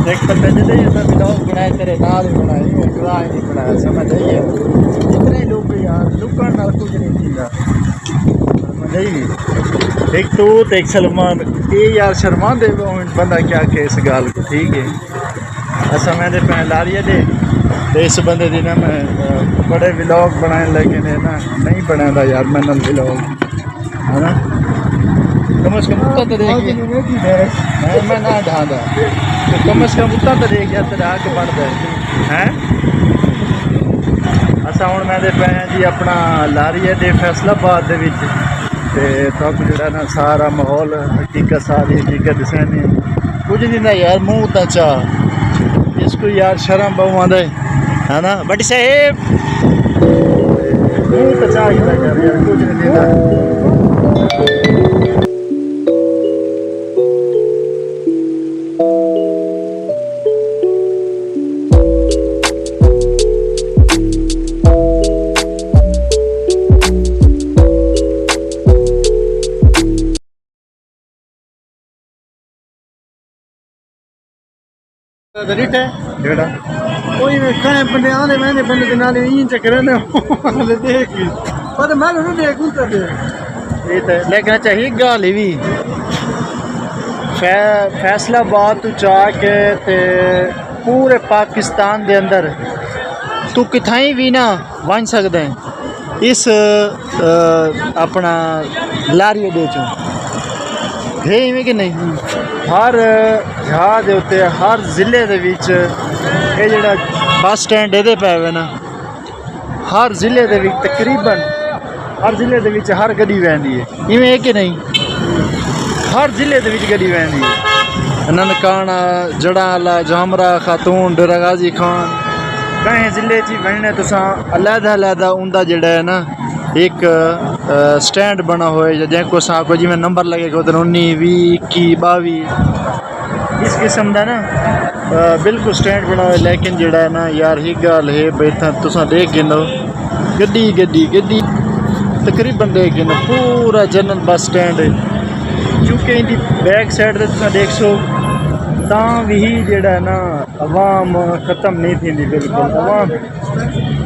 एक तो पहले ही ऐसा ब्लॉग बनाए तेरे नाल ही बनाए गवाह नहीं बनाया समझ आई है इतने लोग यार लुकण नाल कुछ नहीं थीगा समझ आई नहीं एक तो एक सलमान ये यार शर्मा दे बंदा क्या के इस गाल को ठीक है ऐसा मैंने पहले लारिया दे तो इस बंदे दी ना मैं बड़े व्लॉग बनाने लगे ने ना नहीं बनाता यार मैं ना व्लॉग है ना कम से कम उतना तो देख मैं ना ढांदा तो कम से कम उतना तो देख यार तेरा हक बनता है असा हूँ मैं पे जी अपना लारिया दे फैसलाबाद दे विच ते तक जो ना सारा माहौल हकीकत सारी हकीकत दसैनी कुछ दिन यार मुँह तो चाह इसको यार शर्म बहु आंदा है ना बट साहेब मुँह तो चाह यार कुछ नहीं देता रिट है जेड़ा कोई कहे बंदे आने मैंने बंदे के नाल इन चक्कर ने देख पर मैं नहीं देख उनका दे ये तो लेकिन चाहिए गाल भी फैसलाबाद तो जाके ते पूरे पाकिस्तान दे अंदर तू किथाई भी ना बन सकते हैं इस अपना लारिया दे चो है इवें कि नहीं हर जहाज के उत्ते हर जिले दे विच ये जेड़ा बस स्टैंड ये पे हुए ना हर जिले दे विच तकरीबन हर जिले दे विच हर गड्डी वहंदी है इवें है कि नहीं हर जिले दे विच गड्डी वहंदी है ननकाना जड़ाला जामरा खातून डेरा गाजी खान कहीं जिले च वहने तुसा अलहदा उनका जेड़ा है ना एक स्टैंड बना हुआ है जैको सा को जिमें नंबर लगेगा उधर 19 20 21 22 इस किस्म का ना बिल्कुल स्टैंड बना हुआ है लेकिन जड़ा है ना यार ही गल है बैठा तुसा देख गिनो गड्डी गड्डी गड्डी तकरीबन देख गिनो पूरा जनरल बस स्टैंड है क्योंकि इनकी बैक साइड से तुसा देख सो ता भी जड़ा है ना अवाम ख़त्म नहीं थी बिल्कुल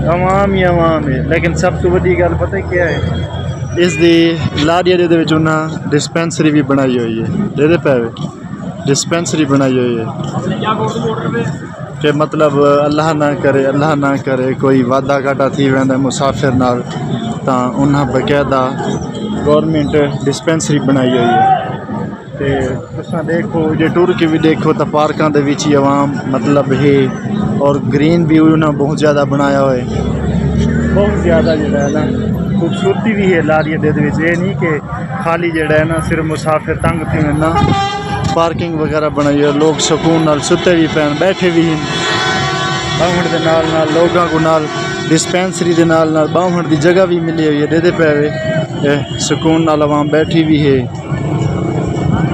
अवाम ही अवाम है लेकिन सब तो वही गल पता क्या है इस दी लारिया दे विच उन्हां डिस्पेंसरी भी बनाई हुई है दे पे डिस्पेंसरी बनाई हुई है कि मतलब अल्लाह ना करे कोई वादा घाटा थी वेंदा मुसाफिर नाल तां उन्हां बकायदा गवर्नमेंट डिस्पेंसरी बनाई हुई है ते तुसां देखो जे टूर के भी देखो तो पार्कों के विच ही आवाम मतलब है और ग्रीन भी उन्होंने बहुत ज़्यादा बनाया हुआ है बहुत ज़्यादा जो है ना खूबसूरती भी है लारिया दे विच ये नहीं कि खाली जड़ा है ना सिर्फ मुसाफिर तंग थी ना पार्किंग वगैरह बनाई है लोग सुकून नाल सुते भी पैन बैठे भी हैं बावण के नाल लोगों को नाल डिस्पेंसरी के नाल बावण की जगह भी मिली हुई है दे पे सुकून नाल आवाम बैठी भी है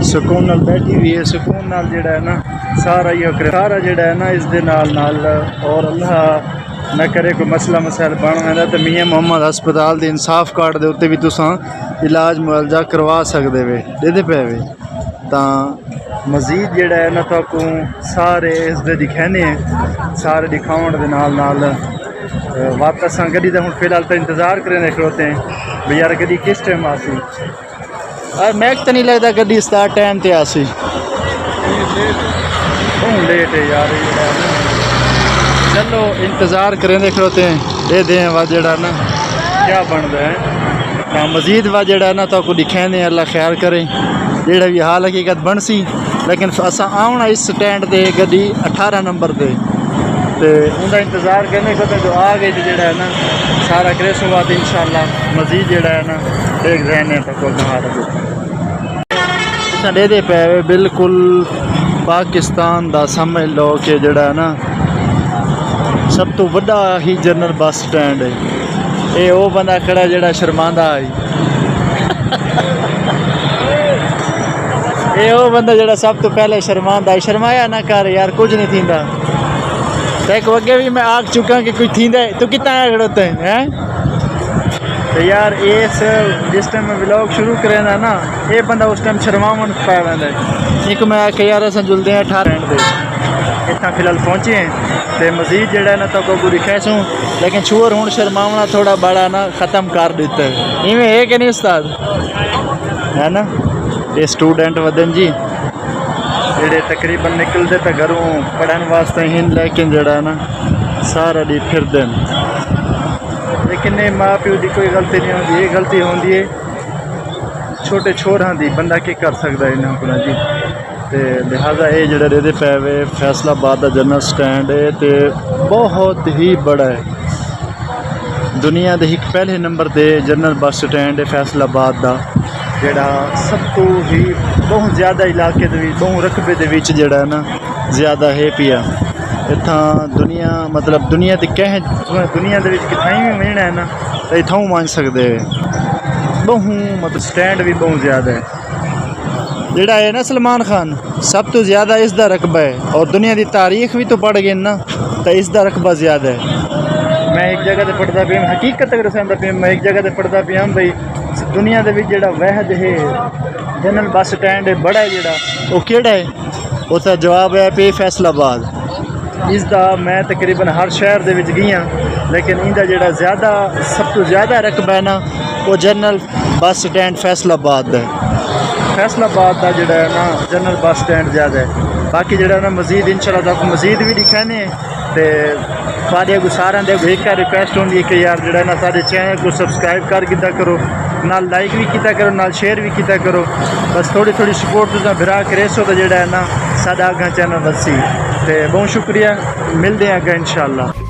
सुकून नाल बैठी हुई है सुकून नाल जड़ा है ना सारा ही सारा जड़ा है ना इस दे नाल और अल्लाह न करे कोई मसला मसाइल बन जाता तो मियाँ मोहम्मद हस्पताल के इंसाफ कार्ड के उत्ते भी तुसां इलाज मुआलजा करवा सकते वे दे पे तो मजीद जड़ा है ना तो सारे इस दे दिखाने सारे दिखाने के नाल वापस गड्डी का हूँ फिलहाल तो इंतज़ार करें खड़ोते हैं भी यार गड्डी किस टाइम आसी मैक तो नहीं लगता गड्डी स्टार्ट टाइम ते आसी लेट है यार चलो इंतज़ार करें खड़ोते हैं दे दें वा जड़ा ना क्या बनता है मजीद वा जड़ा ना तो दिखाने अल्लाह ख्याल करें जेड़ा भी हाल हकीकत बन सी लेकिन असा आना इस स्टैंड ते गड्डी 18 नंबर ते उनका इंतज़ार करने को जो आ गए तो जड़ा है ना सारा क्रेस हुआ तो इंशाल्लाह मजीद जड़ा है ना देख रहने तक दे पे बिल्कुल पाकिस्तान का समझ लो कि जड़ा है ना सब तो वड्डा ही जनरल बस स्टैंड है ये वो बंदा खड़ा जड़ा शर्मांदा है ये वो बंदा जड़ा सब तो पहले शर्मांदा है शर्माया ना कर यार कुछ नहीं थींदा एक अगे भी मैं आख चुका कि कुछ थींदा है तो कितना आया खड़ोते हैं तो यार इस जिस टाइम मैं व्लॉग शुरू करें ना ये बंदा उस टाइम शर्मावन पाया वह एक मैं आख यार अस जुलते हैं 18 पे इतना फिलहाल पहुँचे हैं तो मजीद जड़ा ना तो को दिखासूँ लेकिन छूर हूँ शर्मावना थोड़ा बड़ा ना ख़त्म कर देता है इवें है कि नहीं उस्ताद है ना ये स्टूडेंट वदन जी जेड़े तकरीबन निकलते तो घरों पढ़न वास्ते ही लेकिन जड़ा ना सारा दी फिर दिन लेकिन ये माँ प्यो की कोई गलती नहीं होती ये गलती होती है छोटे छोरां दी बंदा की कर सकता है इन्हों को जी तो लिहाजा ये जड़ा रेदे पै वे फैसलाबाद का जनरल स्टैंड है तो बहुत ही बड़ा है दुनिया के एक पहले नंबर पर जनरल बस स्टैंड है फैसलाबाद का जड़ा सब तो ही बहुत ज़्यादा इलाके बहुत रकबे के विच जड़ा ना ज़्यादा है पिया इतना दुनिया मतलब दुनिया के कह दुनिया के कितना भी मिलना है ना तो इतों मान सकते बहु मतलब स्टैंड भी बहुत ज़्यादा है जड़ा है ना सलमान खान सब तो ज़्यादा इसका रकबा है और दुनिया की तारीख भी तो पढ़ गए ना तो इसका रकबा ज़्यादा है मैं एक जगह से पढ़ता पिया हकीकत अगर दसांदा पिया मैं एक जगह से पढ़ता पिया भाई दुनिया के जो वहद है जनरल बस स्टैंड है बड़ा है जड़ा वो केड़ा है उसका जवाब है पे फैसलाबाद इसका मैं तकरीबन हर शहर के गई हाँ लेकिन इनका जो ज़्यादा सब तो ज़्यादा रकबा है ना वो जनरल बस स्टैंड फैसलाबाद है फैसलाबाद का जोड़ा है ना जनरल बस स्टैंड ज़्यादा है बाकी जोड़ा ना मजीद इंशाल्लाह तक मजीद भी दिखाने तो सारे सारे दे एक रिक्वेस्ट होती है कि यार जोड़ा ना सारे चैनल को सबसक्राइब कर किया करो नाल लाइक भी किया करो नाल शेयर भी किया करो बस थोड़ी थोड़ी सपोर्ट तुम बिरा करेसो तो जोड़ा है ना सादा अगर चैनल बसी तो बहुत शुक्रिया मिलते हैं अगर इंशाल्लाह।